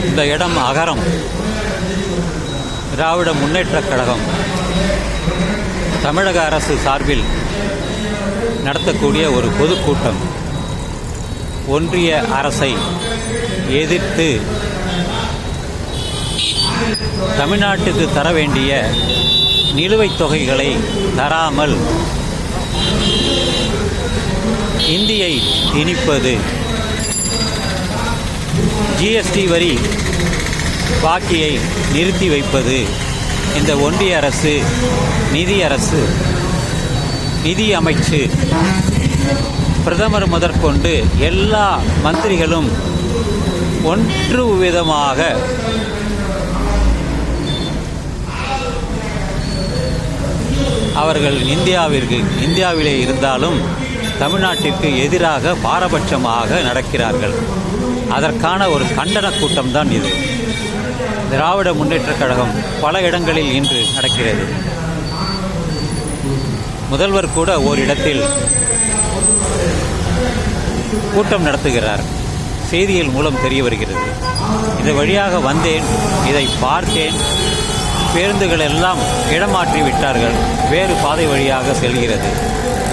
இந்த இடம் அகரம் திராவிட முன்னேற்றக் கழகம் தமிழக அரசு சார்பில் நடத்தக்கூடிய ஒரு பொதுக்கூட்டம். ஒன்றிய அரசை எதிர்த்து தமிழ்நாட்டுக்கு தர வேண்டிய நிலுவைத் தொகைகளை தராமல் இந்தியை திணிப்பது, ஜிஎஸ்டி வரி பாக்கியை நிறுத்தி வைப்பது, இந்த ஒன்றிய அரசு நிதி அமைச்சு பிரதமர் முதற்கொண்டு எல்லா மந்திரிகளும் ஒன்று விதமாக அவர்கள் இந்தியாவிலே இருந்தாலும் தமிழ்நாட்டிற்கு எதிராக பாரபட்சமாக நடக்கிறார்கள். அதற்கான ஒரு கண்டன கூட்டம்தான் இது. திராவிட முன்னேற்றக் கழகம் பல இடங்களில் இன்று நடக்கிறது. முதல்வர் கூட ஓரிடத்தில் கூட்டம் நடத்துகிறார். செய்திகள் மூலம் தெரிய வருகிறது. இது வழியாக வந்தேன், இதை பார்த்தேன், பேருந்துகள் எல்லாம் இடமாற்றி விட்டார்கள், வேறு பாதை வழியாக செல்கிறது.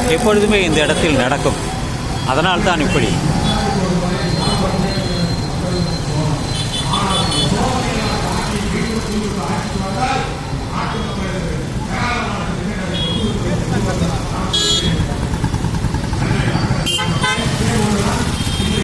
எப்பொழுதுமே இந்த இடத்தில் நடக்கும். அதனால்தான் இப்படி